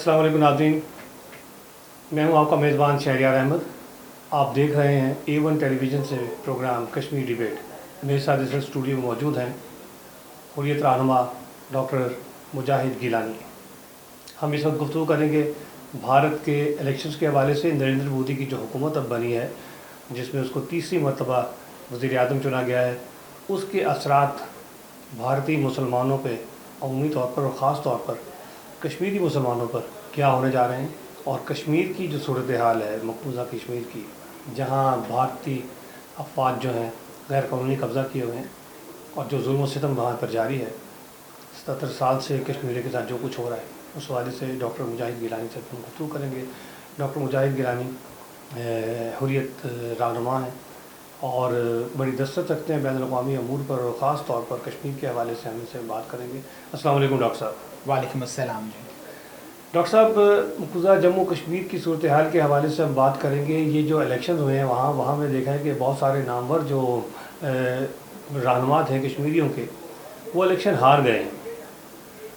अस्सलाम वालेकुम नाज़रीन, मैं हूं आपका मेज़बान शहरियार अहमद। आप देख रहे हैं A1 टेलीविज़न से प्रोग्राम कश्मीर डिबेट। मेरे साथ इस स्टूडियो में मौजूद हैं हुर्रियत रहनुमा डॉक्टर मुजाहिद गिलानी। हम इस वक्त गुफ्तगू करेंगे भारत के इलेक्शंस के हवाले से। नरेंद्र मोदी की जो हुकूमत अब बनी है, जिसमें उसको तीसरी मरतबा वज़ीर आज़म चुना गया है, उसके असरात भारतीय मुसलमानों पे अमूमी तौर पर और ख़ास तौर पर कश्मीरी मुसलमानों पर क्या होने जा रहे हैं। और कश्मीर की जो सूरत हाल है मकबूजा कश्मीर की, जहाँ भारतीय अफवाज जो हैं गैर कानूनी कब्ज़ा किए हुए हैं और जो जुल्म और सितम वहाँ पर जारी है 77 साल से कश्मीर के साथ जो कुछ हो रहा है, उस हवाले से डॉक्टर मुजाहिद गिलानी से हम गुफ्तगू करेंगे। डॉक्टर मुजाहिद गिलानी हुर्रियत रहनुमा हैं और बड़ी दस्तक रखते हैं बैनुल-अक़वामी अमूर पर और ख़ास तौर पर कश्मीर के हवाले से हम इनसे बात करेंगे। अस्सलाम वालेकुम डॉक्टर साहब। वालेकुम अस्सलाम जी। डॉक्टर साहब, मकबूजा जम्मू कश्मीर की सूरत हाल के हवाले से हम बात करेंगे। ये जो इलेक्शन हुए हैं वहाँ में देखा है कि बहुत सारे नामवर जो रहनुमा थे कश्मीरियों के, वो इलेक्शन हार गए हैं।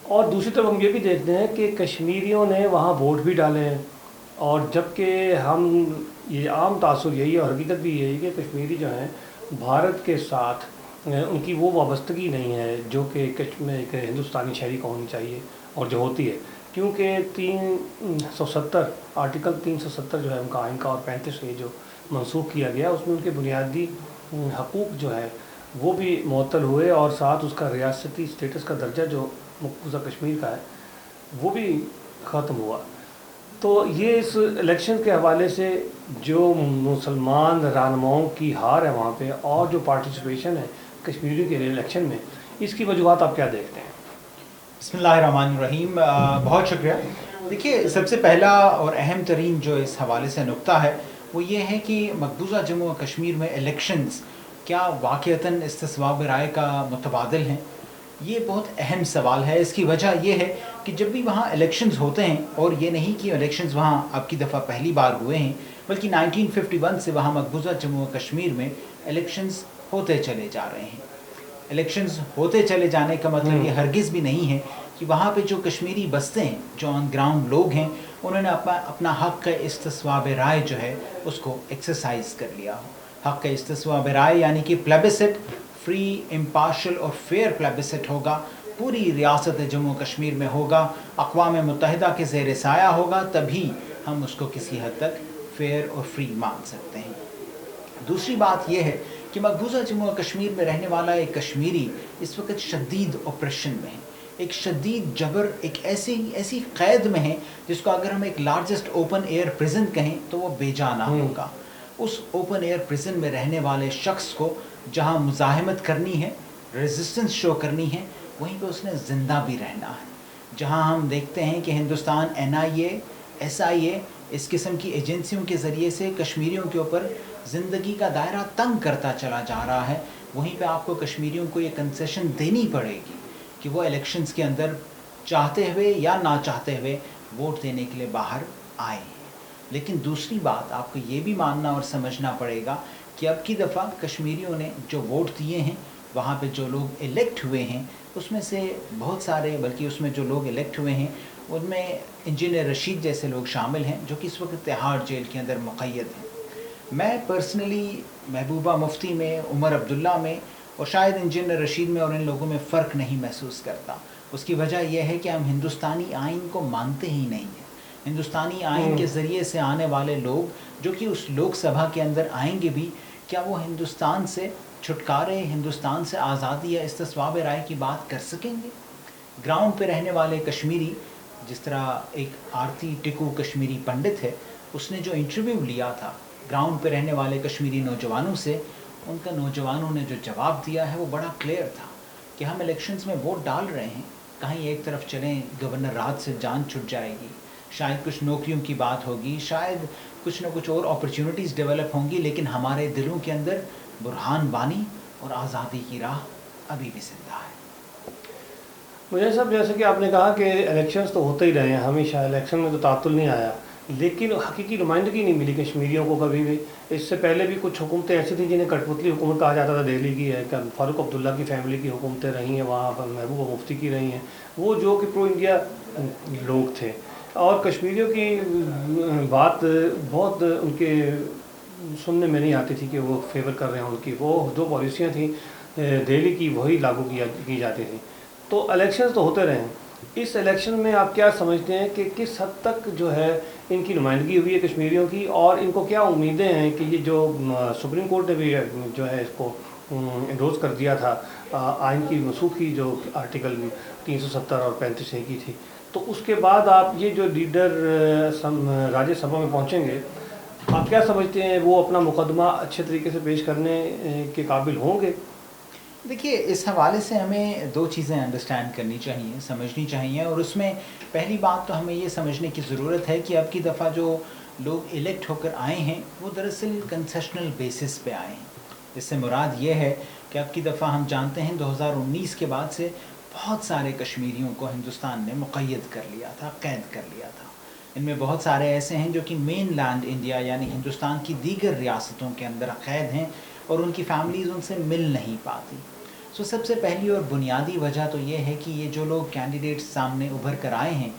और दूसरी तरफ हम ये भी देखते हैं कि कश्मीरियों ने वहाँ वोट भी डाले हैं, और जबकि हम ये आम तासुर यही है और हकीकत भी यही है कि कश्मीरी जो हैं भारत के साथ उनकी वो वाबस्तगी नहीं है जो कि एक हिंदुस्तानी शहरी को होनी चाहिए और जो होती है, क्योंकि 370 आर्टिकल 370 जो है उनका आइन का और 35 ये जो मनसूख किया गया, उसमें उनके बुनियादी हकूक़ जो है वो भी मुअत्तल हुए और साथ उसका रियासती स्टेटस का दर्जा जो मकबूजा कश्मीर का है वो भी ख़त्म हुआ। तो ये इस इलेक्शन के हवाले से जो मुसलमान रहनुमाओं की हार है वहाँ पे और जो पार्टिसिपेशन है कश्मीरी के इलेक्शन में, इसकी वजूहत आप क्या देखते हैं? बिस्मिल्लाहिर्रहमानिर्रहीम। बहुत शुक्रिया। देखिए, सबसे पहला और अहम तरीन जो इस हवाले से नुक्ता है वो ये है कि मकबूजा जम्मू और कश्मीर में इलेक्शंस क्या वाक़ईतन इस्तिस्वाब राय का मुतबादिल हैं? ये बहुत अहम सवाल है। इसकी वजह यह है कि जब भी वहाँ इलेक्शंस होते हैं, और ये नहीं कि इलेक्शंस वहाँ अब की दफ़ा पहली बार हुए हैं, बल्कि 1951 से वहाँ मकबूजा जम्मू और कश्मीर में इलेक्शंस होते चले जा रहे हैं। इलेक्शंस होते चले जाने का मतलब ये हरगिज़ भी नहीं है कि वहाँ पे जो कश्मीरी बस्ते हैं, जो ऑन ग्राउंड लोग हैं, उन्होंने अपना हक़ का इस्तिस्वाब राय जो है उसको एक्सरसाइज कर लिया हो। हक़ का इस्तिस्वाब राय यानी कि प्लेबिसिट, फ्री, इम्पार्शल और फेयर प्लेबिसिट होगा, पूरी रियासत जम्मू कश्मीर में होगा, अक़वाम मुत्तहिदा के ज़ेर साया होगा, तभी हम उसको किसी हद तक फेयर और फ्री मान सकते हैं। दूसरी बात यह है कि मकबूजा जम्मू और कश्मीर में रहने वाला एक कश्मीरी इस वक्त शदीद ऑपरेशन में है, एक शदीद जबर, एक ऐसी क़ैद में है जिसको अगर हम एक लार्जेस्ट ओपन एयर प्रिजन कहें तो वो बेजाना होगा। उस ओपन एयर प्रिजन में रहने वाले शख्स को जहाँ मुज़ाहमत करनी है, रेजिस्टेंस शो करनी है, वहीं पे उसने ज़िंदा भी रहना है। जहाँ हम देखते हैं कि हिंदुस्तान NIA, SIA इस किस्म की एजेंसियों के ज़रिए से कश्मीरियों के ऊपर ज़िंदगी का दायरा तंग करता चला जा रहा है, वहीं पे आपको कश्मीरियों को ये कंसेशन देनी पड़ेगी कि वो इलेक्शंस के अंदर चाहते हुए या ना चाहते हुए वोट देने के लिए बाहर आए। लेकिन दूसरी बात आपको ये भी मानना और समझना पड़ेगा कि अब की दफ़ा कश्मीरियों ने जो वोट दिए हैं, वहाँ पे जो लोग इलेक्ट हुए हैं, उसमें से बहुत सारे, बल्कि उसमें जो लोग इलेक्ट हुए हैं उनमें इंजीनियर रशीद जैसे लोग शामिल हैं जो कि इस वक्त तिहाड़ जेल के अंदर मुक़य्यद हैं। मैं पर्सनली महबूबा मुफ्ती में, उमर अब्दुल्ला में और शायद इंजीनियर रशीद में और इन लोगों में फ़र्क नहीं महसूस करता। उसकी वजह यह है कि हम हिंदुस्तानी आइन को मानते ही नहीं हैं। हिंदुस्तानी आइन के ज़रिए से आने वाले लोग जो कि उस लोकसभा के अंदर आएंगे भी, क्या वो हिंदुस्तान से छुटकारे, हिंदुस्तान से आज़ादी या इस्तिस्वाब राय की बात कर सकेंगे? ग्राउंड पे रहने वाले कश्मीरी, जिस तरह एक आरती टिकू कश्मीरी पंडित है, उसने जो इंटरव्यू लिया था ग्राउंड पे रहने वाले कश्मीरी नौजवानों से, उनका नौजवानों ने जो जवाब दिया है वो बड़ा क्लियर था कि हम इलेक्शंस में वोट डाल रहे हैं, कहीं एक तरफ चलें गवर्नर राज से जान छुट जाएगी, शायद कुछ नौकरियों की बात होगी, शायद कुछ ना कुछ और अपॉर्चुनिटीज़ डेवलप होंगी, लेकिन हमारे दिलों के अंदर बुरहान बानी और आज़ादी की राह अभी भी ज़िंदा है। मुझे सब, जैसे कि आपने कहा कि इलेक्शंस तो होते ही रहे हैं हमेशा, इलेक्शन में तो तातुल नहीं आया, लेकिन हकीकी नुमाइंदगी नहीं मिली कश्मीरियों को कभी भी। इससे पहले भी कुछ हुकूमतें ऐसी थी जिन्हें कठपुतली हुकूमत कहा जाता था, दिल्ली की है, फ़ारूक अब्दुल्ला की फैमिली की हुकूमतें रही हैं, वहाँ पर महबूबा मुफ्ती की रही हैं, वो जो कि प्रो इंडिया लोग थे। اور کشمیریوں کی بات بہت ان کے سننے میں نہیں آتی تھی کہ وہ فیور کر رہے ہیں ان کی. وہ جو پالیسیاں تھیں دہلی کی وہی لاگو کی جاتی تھیں. تو الیکشنز تو ہوتے رہے ہیں. اس الیکشن میں آپ کیا سمجھتے ہیں کہ کس حد تک جو ہے ان کی نمائندگی ہوئی ہے کشمیریوں کی, اور ان کو کیا امیدیں ہیں کہ یہ جو سپریم کورٹ نے بھی جو ہے اس کو انڈوز کر دیا تھا آئین کی منسوخی جو آرٹیکل 370 اور 35A کی تھی, تو اس کے بعد آپ یہ جو لیڈر راجیہ سبھا میں پہنچیں گے, آپ کیا سمجھتے ہیں وہ اپنا مقدمہ اچھے طریقے سے پیش کرنے کے قابل ہوں گے؟ دیکھیے اس حوالے سے ہمیں دو چیزیں انڈرسٹینڈ کرنی چاہیے, سمجھنی چاہیے, اور اس میں پہلی بات تو ہمیں یہ سمجھنے کی ضرورت ہے کہ اب کی دفعہ جو لوگ الیکٹ ہو کر آئے ہیں وہ دراصل کنسیشنل بیسس پہ آئے ہیں. اس سے مراد یہ ہے کہ اب کی دفعہ ہم جانتے ہیں 2019 کے بعد سے بہت سارے کشمیریوں کو ہندوستان نے مقید کر لیا تھا, قید کر لیا تھا. ان میں بہت سارے ایسے ہیں جو کہ مین لینڈ انڈیا یعنی ہندوستان کی دیگر ریاستوں کے اندر قید ہیں اور ان کی فیملیز ان سے مل نہیں پاتی. سب سے پہلی اور بنیادی وجہ تو یہ ہے کہ یہ جو لوگ کینڈیڈیٹس سامنے ابھر کر آئے ہیں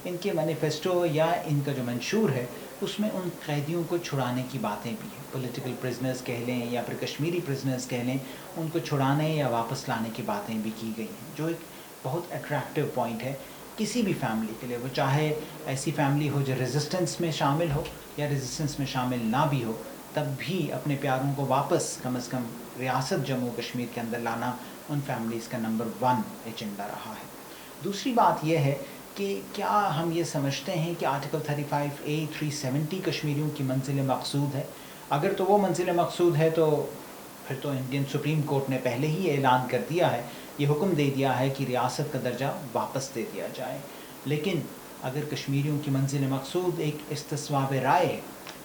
ان کے مینیفیسٹو یا ان کا جو منشور ہے اس میں ان قیدیوں کو چھڑانے کی باتیں بھی ہیں. پولیٹیکل پرزنرز کہہ لیں یا پھر کشمیری پرزنرز کہہ لیں, ان کو چھڑانے یا واپس لانے کی باتیں بھی کی گئی ہیں, جو ایک بہت اٹریکٹیو پوائنٹ ہے کسی بھی فیملی کے لیے, وہ چاہے ایسی فیملی ہو جو ریزسٹنس میں شامل ہو یا ریزسٹنس میں شامل نہ بھی ہو, تب بھی اپنے پیاروں کو واپس کم از کم ریاست جموں کشمیر کے اندر لانا ان فیملیز کا نمبر 1 ایجنڈا رہا ہے. دوسری بات یہ ہے کہ کیا ہم یہ سمجھتے ہیں کہ آرٹیکل 35A 370 کشمیریوں کی منزل مقصود ہے؟ اگر تو وہ منزل مقصود ہے تو پھر تو انڈین سپریم کورٹ نے پہلے ہی اعلان کر دیا ہے, یہ حکم دے دیا ہے کہ ریاست کا درجہ واپس دے دیا جائے. لیکن اگر کشمیریوں کی منزل مقصود ایک استصواب رائے ہے,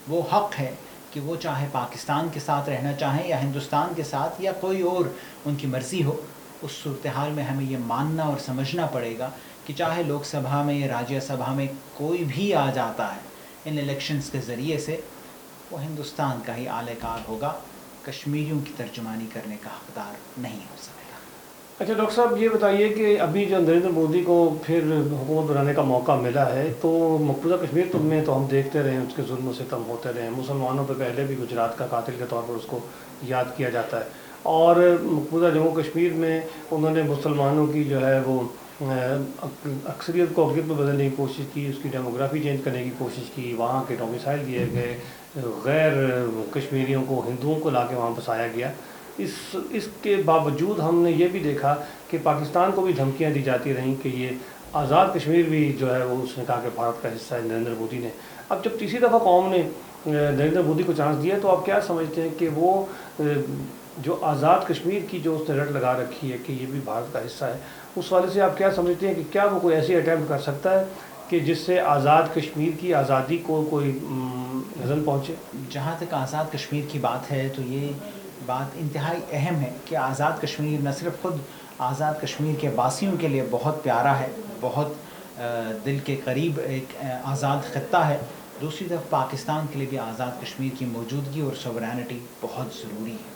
وہ حق ہے کہ وہ چاہے پاکستان کے ساتھ رہنا چاہیں یا ہندوستان کے ساتھ یا کوئی اور ان کی مرضی ہو, اس صورتحال میں ہمیں یہ ماننا اور سمجھنا پڑے گا کہ چاہے لوک سبھا میں یا راجیہ سبھا میں کوئی بھی آ جاتا ہے ان الیکشنز کے ذریعے سے, وہ ہندوستان کا ہی اعلی کار ہوگا, کشمیریوں کی ترجمانی کرنے کا حقدار نہیں ہو سکتا. اچھا ڈاکٹر صاحب یہ بتائیے کہ ابھی جو نریندر مودی کو پھر حکومت بنانے کا موقع ملا ہے, تو مقبوضہ کشمیر میں تو ہم دیکھتے رہے ہیں اس کے ظلم و ستم ہوتے رہے ہیں. مسلمانوں پہ پہلے بھی گجرات کا قاتل کے طور پر اس کو یاد کیا جاتا ہے, اور مقبوضہ جموں کشمیر میں انہوں نے مسلمانوں کی جو ہے وہ اکثریت کو اقلیت میں بدلنے کی کوشش کی, اس کی ڈیموگرافی چینج کرنے کی کوشش کی, وہاں کے ڈومیسائل دیے گئے, غیر کشمیریوں کو ہندوؤں کو لا کے وہاں بسایا گیا. اس کے باوجود ہم نے یہ بھی دیکھا کہ پاکستان کو بھی دھمکیاں دی جاتی رہیں کہ یہ آزاد کشمیر بھی جو ہے وہ اس نے کہا کہ بھارت کا حصہ ہے نریندر مودی نے. اب جب تیسری دفعہ قوم نے نریندر مودی کو چانس دیا, تو آپ کیا سمجھتے ہیں کہ وہ جو آزاد کشمیر کی جو اس نے رٹ لگا رکھی ہے کہ یہ بھی بھارت کا حصہ ہے, اس والے سے آپ کیا سمجھتے ہیں کہ کیا وہ کوئی ایسی اٹیمپٹ کر سکتا ہے کہ جس سے آزاد کشمیر کی آزادی کو کوئی نظر پہنچے؟ جہاں تک آزاد کشمیر کی بات ہے تو یہ بات انتہائی اہم ہے کہ آزاد کشمیر نہ صرف خود آزاد کشمیر کے باسیوں کے لیے بہت پیارا ہے, بہت دل کے قریب ایک آزاد خطہ ہے, دوسری طرف پاکستان کے لیے بھی آزاد کشمیر کی موجودگی اور سوورینٹی بہت ضروری ہے.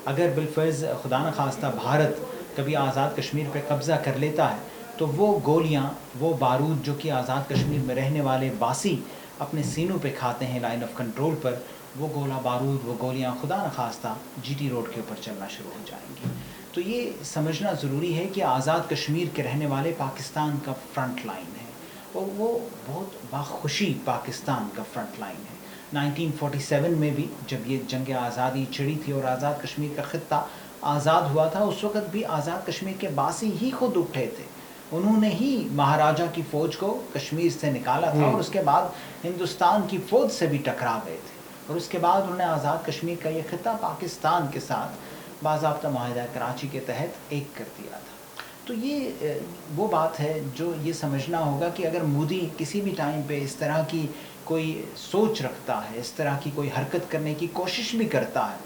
اگر بالفرض خدا نخواستہ بھارت کبھی آزاد کشمیر پہ قبضہ کر لیتا ہے تو وہ گولیاں, وہ بارود جو کہ آزاد کشمیر میں رہنے والے باسی اپنے سینوں پہ کھاتے ہیں لائن آف کنٹرول پر, وہ گولہ بارود, وہ گولیاں خدا نخواستہ جی ٹی روڈ کے اوپر چلنا شروع ہو جائیں گی. تو یہ سمجھنا ضروری ہے کہ آزاد کشمیر کے رہنے والے پاکستان کا فرنٹ لائن ہے, اور وہ بہت باخوشی پاکستان کا فرنٹ لائن ہے. 1947 میں بھی جب یہ جنگ آزادی چھڑی تھی اور آزاد کشمیر کا خطہ آزاد ہوا تھا, اس وقت بھی آزاد کشمیر کے باسی ہی خود اٹھے تھے, انہوں نے ہی مہاراجہ کی فوج کو کشمیر سے نکالا تھا, اور اس کے بعد ہندوستان کی فوج سے بھی ٹکرا گئے تھے, اور اس کے بعد انہوں نے آزاد کشمیر کا یہ خطہ پاکستان کے ساتھ باضابطہ معاہدہ کراچی کے تحت ایک کر دیا تھا. تو یہ وہ بات ہے جو یہ سمجھنا ہوگا کہ اگر مودی کسی بھی ٹائم پہ اس طرح کی کوئی سوچ رکھتا ہے, اس طرح کی کوئی حرکت کرنے کی کوشش بھی کرتا ہے,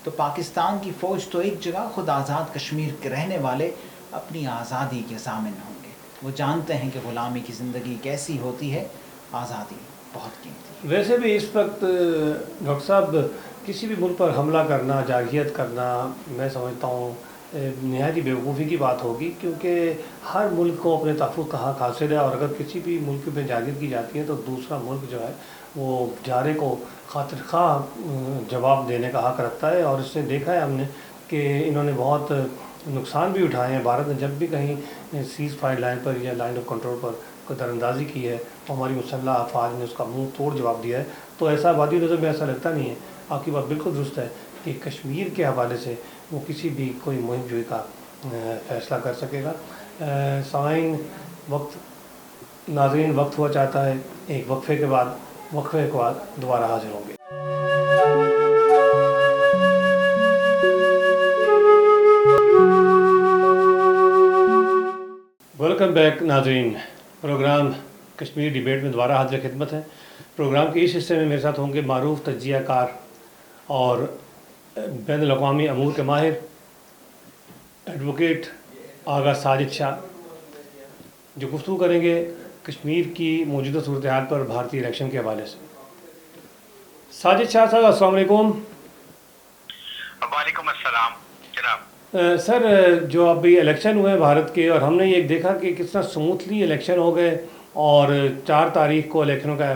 تو پاکستان کی فوج تو ایک جگہ, خود آزاد کشمیر کے رہنے والے اپنی آزادی کے ضامن ہوں گے. وہ جانتے ہیں کہ غلامی کی زندگی کیسی ہوتی ہے, آزادی بہت قیمتی ہے. ویسے بھی اس وقت ڈاکٹر صاحب کسی بھی ملک پر حملہ کرنا, جارحیت کرنا, میں سمجھتا ہوں नहायत ही बेवकूफ़ी की बात होगी, क्योंकि हर मुल्क को अपने तहफ़्फ़ुज़ का हक़ हासिल है, और अगर किसी भी मुल्क में जागिर की जाती है तो दूसरा मुल्क जो है वो जारे को खातिर ख़्वाह जवाब देने का हक़ रखता है। और इससे देखा है हमने कि इन्होंने बहुत नुकसान भी उठाए हैं। भारत ने जब भी कहीं सीज़ फायर लाइन पर या लाइन ऑफ कंट्रोल पर कोई दरअंदाज़ी की है, तो हमारी मुसल्ह अफ़वाज ने उसका मुंह तोड़ जवाब दिया है। तो ऐसा वादी नज़र में ऐसा लगता नहीं है। आपकी बात बिल्कुल दुरुस्त है कि कश्मीर के हवाले से वो किसी भी कोई मुहिम जोई का फ़ैसला कर सकेगा। सामाईन, वक्त नाज़रीन, वक्त हुआ चाहता है एक वक्फ़े के बाद दोबारा हाज़िर होंगे। वेलकम बैक नाज़रीन, प्रोग्राम कश्मीर डिबेट में दोबारा हाज़िर खिदमत है। प्रोग्राम के इस हिस्से में मेरे साथ होंगे मारूफ तज्ज़िया कार और बैनुल-अक़वामी अमूर के माहिर एडवोकेट आगा साजिद शाह, जो गुफ्तगू करेंगे कश्मीर की मौजूदा सूरत हाल पर भारतीय इलेक्शन के हवाले से। साजिद शाह साहब, अस्सलाम वालेकुम। वालेकुम अस्सलाम जनाब। सर, जो अभी इलेक्शन हुए भारत के, और हमने ये देखा कि कितना स्मूथली इलेक्शन हो गए, और 4 तारीख को इलेक्शनों का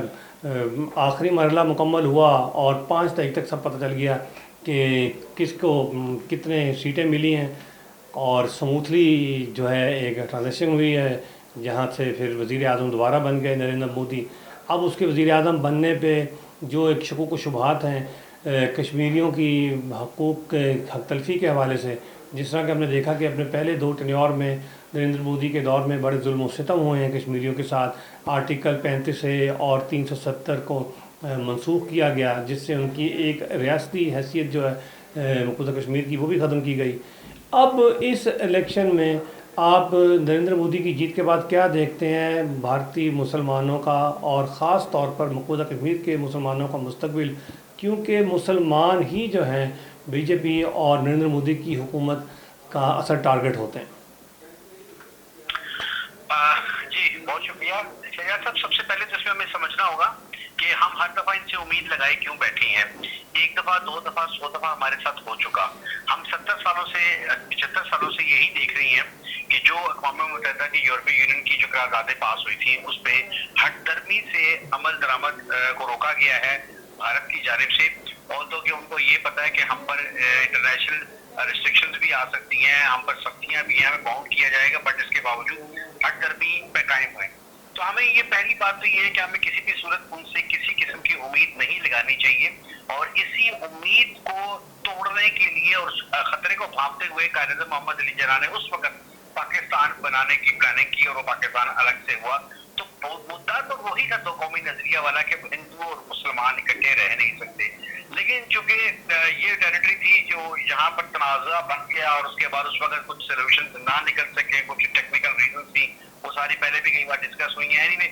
आखिरी मरहला मुकम्मल हुआ, और 5 तारीख तक सब पता चल गया कि किसको कितने सीटें मिली हैं, और स्मूथली जो है एक ट्रांजेक्शन हुई है, जहाँ से फिर वज़ीर आज़म दोबारा बन गए नरेंद्र मोदी। अब उसके वज़ीर आज़म बनने पे जो एक शकूक व शुबहात हैं कश्मीरियों की हकूक़ के हक़ तलफ़ी के हवाले से, जिस तरह कि हमने देखा कि अपने पहले 2 टेन्योर में नरेंद्र मोदी के दौर में बड़े जुल्म व सितम हुए हैं कश्मीरियों के साथ। आर्टिकल 35 से और 370 को मनसूख किया गया, जिससे उनकी एक रियासती हैसियत जो है मकबूजा कश्मीर की, वो भी ख़त्म की गई। अब इस इलेक्शन में आप नरेंद्र मोदी की जीत के बाद क्या देखते हैं भारतीय मुसलमानों का, और ख़ास तौर पर मकबूजा कश्मीर के मुसलमानों का मुस्तकबिल, क्योंकि मुसलमान ही जो हैं बीजेपी और नरेंद्र मोदी की हुकूमत का असल टारगेट होते हैं। जी बहुत शुक्रिया शहजाद साहब। सबसे पहले तो इसमें हमें समझना होगा कि हम हर दफ़ा इनसे उम्मीद लगाए क्यों बैठे हैं। 1 दफ़ा, 2 दफ़ा, 100 दफ़ा हमारे साथ हो चुका। हम 70 सालों से 75 सालों से यही देख रही हैं कि जो अक़वाम मुत्तहिदा की यूरोपीय यूनियन की जो करारदादें पास हुई थी, उस पर हठधर्मी से अमल दरामद को रोका गया है भारत की जानिब से। और तो कि उनको ये पता है कि हम पर इंटरनेशनल रिस्ट्रिक्शंस भी आ सकती हैं, हम पर सख्तियां भी हैं, हमें बाउंड किया जाएगा, बट इसके बावजूद हठधर्मी पे कायम है। तो हमें ये पहली बात तो ये है कि हमें किसी भी सूरत उनसे किसी किस्म की उम्मीद नहीं लगानी चाहिए, और इसी उम्मीद को तोड़ने के लिए और खतरे को भांपते हुए कायद मोहम्मद अली जिन्ना ने उस वक्त पाकिस्तान बनाने की प्लानिंग की, और वो पाकिस्तान अलग से हुआ। तो मुद्दा तो वही था, 2 कौमी नजरिया वाला, कि हिंदू और मुसलमान इकट्ठे रह नहीं सकते। लेकिन चूंकि ये टेरिटरी थी जो यहाँ पर तनाज़ा बन गया, और उसके बाद उस वक्त कुछ सोल्यूशन ना निकल सके, कुछ टेक्निकल रीजन थी, वो सारी पहले भी कई बार डिस्कस हुई है। एनीवे,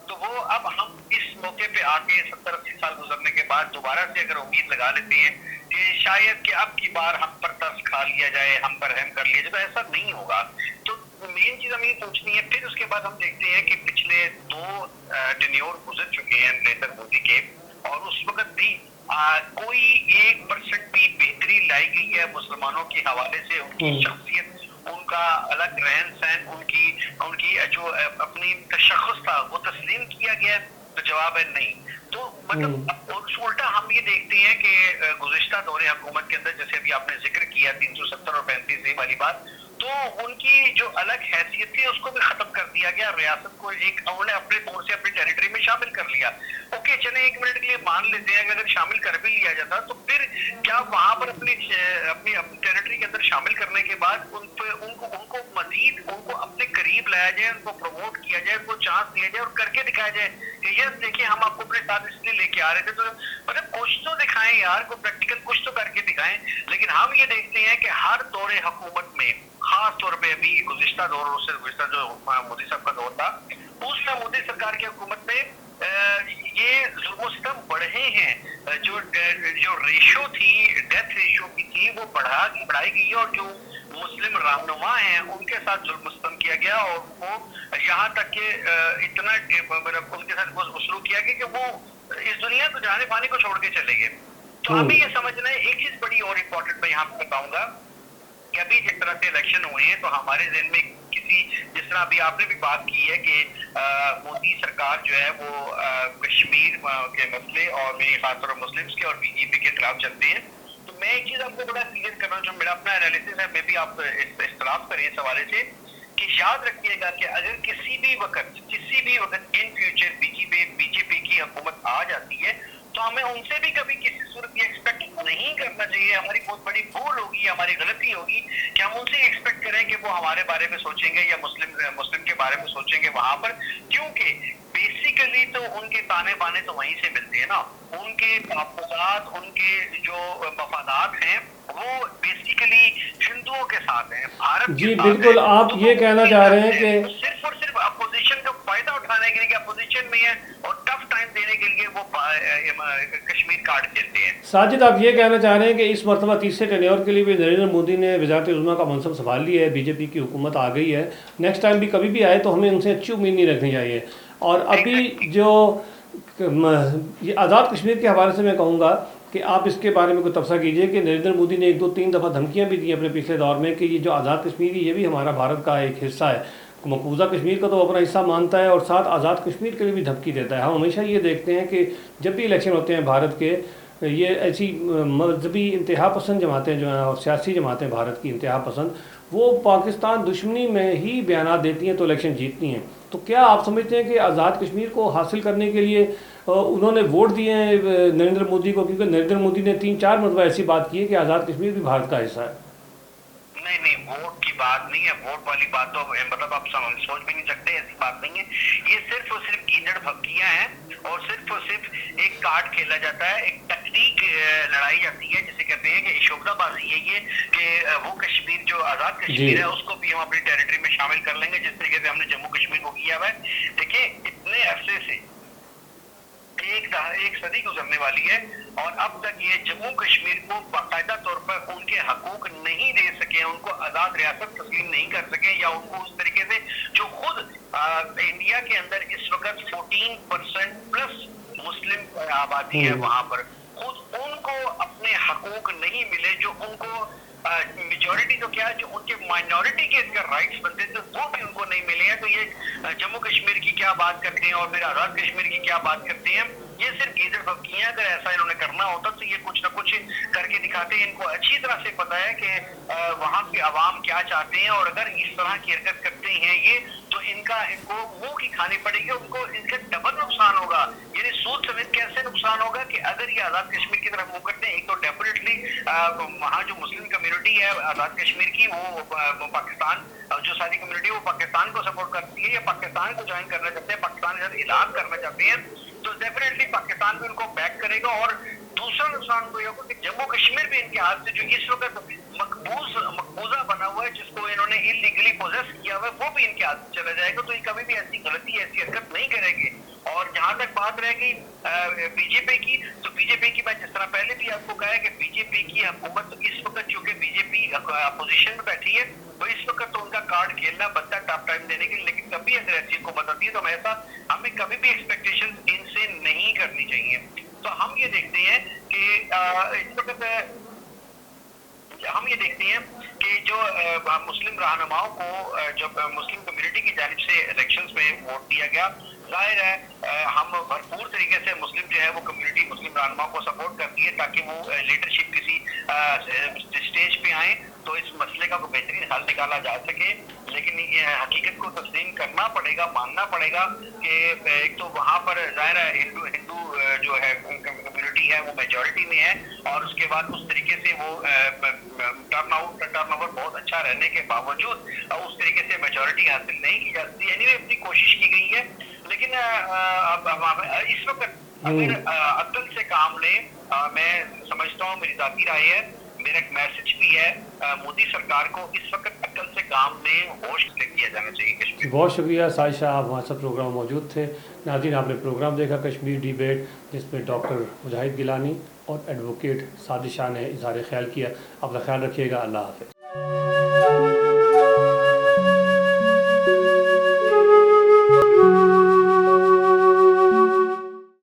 तो वो अब हम इस मौके पे आके 70-80 साल गुजरने के बाद दोबारा से अगर उम्मीद लगा लेते हैं कि शायद कि अब की बार हम पर तरस खा लिया जाए, हम पर रहम कर लिया जाए, तो ऐसा नहीं होगा। तो मेन चीज हमें सोचनी है। फिर उसके बाद हम देखते हैं कि पिछले 2 टेन्योर गुजर चुके हैं नरेंद्र मोदी के, और उस वक्त भी कोई 1% भी बेहतरी लाई गई है मुसलमानों के हवाले से। उनकी शख्सियत, उनका अलग रहन सहन, उनकी जो अपनी तशख़्ख़ुस था वो तस्लीम किया गया। तो जवाब है नहीं। तो मतलब उल्टा हम ये देखते हैं कि गुज़िश्ता दौरे हुकूमत के अंदर, जैसे अभी आपने जिक्र किया 370 और 35 वाली बात, तो उनकी जो अलग हैसियत थी उसको भी खत्म कर दिया गया। रियासत को एक उन्होंने अपने तौर से अपनी टेरिटरी में शामिल कर लिया। ओके, चले 1 मिनट के लिए मान लेते हैं कि अगर शामिल कर भी लिया जाता, तो फिर क्या वहां पर अपनी टेरिटरी के अंदर शामिल करने के बाद उनको मजीद उनको अपने करीब लाया जाए, उनको प्रमोट किया जाए, उनको चांस दिया जाए, और करके दिखाया जाए कि यस देखिए हम आपको अपने साथ इसलिए लेके आ रहे थे। तो मतलब कुछ तो दिखाएं यार, को प्रैक्टिकल कुछ तो करके दिखाएं। लेकिन हम ये देखते हैं कि हर दौरे हुकूमत में, खास तौर पे अभी गुज़िश्ता दौर से गुज़िश्ता जो मोदी साहब का दौर था, उसमें मोदी सरकार की हुकूमत में ये जुल्म सितम बढ़े हैं। जो रेशो थी, डेथ रेशो की थी, वो बढ़ाई गई है, और जो मुस्लिम रहनुमा हैं उनके साथ जुल्म सितम किया गया, और वो यहाँ तक कि इतना मतलब उनके साथ सलूक किया गया कि वो इस दुनिया को जाने पानी को छोड़ के चले गए। तो हमें ये समझना है। एक चीज बड़ी और इम्पोर्टेंट मैं यहाँ पे बताऊंगा कि अभी जिस तरह से इलेक्शन हुए हैं तो हमारे ज़हन में किसी, जिस तरह अभी आपने भी बात की है कि मोदी सरकार जो है वो कश्मीर के मसले और मेरे खासतौर पर मुस्लिम्स के और बीजेपी के खिलाफ चलते हैं, तो मैं एक चीज़ आपको बड़ा क्लियर करना जो मेरा अपना एनालिसिस है, मैं भी आप इख्तलाफ करें इस हवाले से कि याद रखिएगा कि अगर किसी भी वक्त इन फ्यूचर बीजेपी की हुकूमत आ जाती है तो हमें उनसे भी कभी किसी सूरत ये एक्सपेक्ट नहीं करना चाहिए। हमारी बहुत बड़ी भूल होगी, हमारी गलती होगी कि हम उनसे एक्सपेक्ट करें कि वो हमारे बारे में सोचेंगे या मुस्लिम के बारे में सोचेंगे वहां पर, क्योंकि बेसिकली तो उनके ताने बाने तो वहीं से मिलते हैं ना, उनके तहफ़्फ़ुज़ात, उनके जो मफादात हैं वो बेसिकली हिंदुओं के साथ हैं, भारत के जी साथ बिल्कुल, हैं। आप तो ये वो कहना चाह रहे हैं कि सिर्फ और सिर्फ अपोजिशन का फायदा उठाने के लिए कि अपोजिशन में है और टफ टाइम देने के लिए वो कश्मीर कार्ड खेलते हैं। साजिद, आप ये कहना चाह रहे हैं कि इस मरतबा तीसरे टेन्योर के लिए भी नरेंद्र मोदी ने वज़ारत उज़्मा का मनसब संभाल लिया है, बीजेपी की हुकूमत आ गई है, नेक्स्ट टाइम भी कभी भी आए तो हमें उनसे अच्छी उम्मीद नहीं रखनी चाहिए। और अभी जो ये आज़ाद कश्मीर के हवाले से मैं कहूँगा कि आप इसके बारे में कोई तबसरा कीजिए कि नरेंद्र मोदी ने 1-2-3 दफ़ा धमकियाँ भी दी अपने पिछले दौर में कि ये जो आज़ाद कश्मीर है ये भी हमारा भारत का एक हिस्सा है, मकबूजा कश्मीर का तो अपना हिस्सा मानता है और साथ आज़ाद कश्मीर के लिए भी धमकी देता है। हम हमेशा ये देखते हैं कि जब भी इलेक्शन होते हैं भारत के, ये ऐसी मजहबी इंतहा पसंद जमातें जो हैं और सियासी जमातें भारत की इंतहा पसंद, वो पाकिस्तान दुश्मनी में ही बयान देती हैं तो इलेक्शन जीतती हैं। तो क्या आप समझते हैं कि आज़ाद कश्मीर को हासिल करने के लिए उन्होंने वोट दिए हैं नरेंद्र मोदी को, क्योंकि नरेंद्र मोदी ने 3-4 मरतबा ऐसी बात की है कि आज़ाद कश्मीर भी भारत का हिस्सा है? नहीं, वोट की बात नहीं है, वोट वाली बात तो मतलब आप सोच भी नहीं सकते, ऐसी बात नहीं है। ये सिर्फ और सिर्फ कीचड़ भक्कियां हैं और सिर्फ एक कार्ड खेला जाता है, एक तकनीक लड़ाई जाती है जिसे कहते हैं कि शोबदाबाजी यही है कि वो कश्मीर जो आज़ाद कश्मीर है उसको भी हम अपनी टेरिटरी में शामिल कर लेंगे, जिस तरीके से हमने जम्मू कश्मीर को किया हुआ है। देखिए, इतने अरसे से एक सदी गुजरने वाली है और अब तक ये जम्मू कश्मीर को बाकायदा तौर पर उनके हकूक नहीं दे सके, उनको आज़ाद रियासत तस्लीम नहीं कर सके, या उनको उस तरीके से जो खुद इंडिया के अंदर इस वक्त 14% प्लस मुस्लिम आबादी है वहां पर, खुद उनको अपने हकूक नहीं मिले जो उनको मेजॉरिटी तो क्या है, जो उनके माइनॉरिटी के इसका राइट्स बनते थे वो भी उनको नहीं मिले हैं। तो ये जम्मू कश्मीर की क्या बात करते हैं और फिर आज़ाद कश्मीर की क्या बात करते हैं, ये सिर्फ कीचड़ भक्कियां। अगर ऐसा इन्होंने करना होता तो ये कुछ ना कुछ करके दिखाते हैं। इनको अच्छी तरह से पता है कि वहां के अवाम क्या चाहते हैं और अगर इस तरह की हरकत करते हैं ये तो इनको मुंह की खानी पड़ेगी, उनको इनका डबल नुकसान होगा। यानी सूद समेत कैसे नुकसान होगा कि अगर ये आज़ाद कश्मीर की तरफ मुंह करते हैं, एक तो डेफिनेटली वहाँ जो मुस्लिम कम्युनिटी है आज़ाद कश्मीर की वो पाकिस्तान, जो सारी कम्युनिटी वो पाकिस्तान को सपोर्ट करती है या पाकिस्तान को ज्वाइन करना चाहते हैं, पाकिस्तान के साथ इलाज करना चाहते हैं, तो डेफिनेटली पाकिस्तान भी उनको बैक करेगा। और दूसरा नुकसान तो ये होगा कि जम्मू कश्मीर भी इनके हाथ से जो इस वक्त मकबूजा बना हुआ है, जिसको इन्होंने इलीगली पोजेस किया हुआ है, वो भी इनके हाथ से चला जाएगा। तो ये कभी भी ऐसी गलती, ऐसी हरकत नहीं करेंगे। और जहां तक बात रह गई बीजेपी की, तो बीजेपी की मैं जिस तरह पहले भी आपको कहा है कि बीजेपी की हुकूमत इस वक्त चूंकि बीजेपी अपोजिशन में बैठी है तो इस वक्त तो उनका कार्ड खेलना बनता है टॉप टाइम देने के लिए, लेकिन कभी अगर ऐसी हुकूमत आती है तो हमें कभी भी एक्सपेक्टेशन इनसे नहीं करनी चाहिए। तो हम ये देखते हैं कि इस वक्त हम ये देखते हैं कि जो मुस्लिम रहनुमाओं को जब मुस्लिम कम्युनिटी की जानिब से इलेक्शंस में वोट दिया गया, जाहिर है हम भरपूर तरीके से मुस्लिम जो है वो कम्युनिटी मुस्लिम रहनुमाओं को सपोर्ट करती है ताकि वो लीडरशिप किसी स्टेज पे आए तो इस मसले का कोई बेहतरीन हल निकाला जा सके। लेकिन ये हकीकत को तस्लीम करना पड़ेगा, मानना पड़ेगा कि एक तो वहाँ पर जाहिर है हिंदू जो है कम्युनिटी है वो मेजॉरिटी में है और उसके बाद उस तरीके से वो टर्नओवर बहुत अच्छा रहने के बावजूद उस तरीके से मेजॉरिटी हासिल नहीं की जाती। यानी अपनी कोशिश की गई है, लेकिन इस वक्त अगर अक्ल से काम लें, मैं समझता हूँ, मेरी जाती राय है, मेरा एक मैसेज भी है मोदी सरकार को, इस वक्त अक्ल से काम लें, होश से किया जाना चाहिए कश्मीर। बहुत शुक्रिया साजिशा, आप हमारे साथ प्रोग्राम में मौजूद थे। नाज़रीन, आपने प्रोग्राम देखा कश्मीर डिबेट, जिसमें डॉक्टर मुजाहिद गिलानी और एडवोकेट साजिशा ने इज़हार ख्याल किया। अपना ख्याल रखिएगा। अल्लाह हाफ़िज़।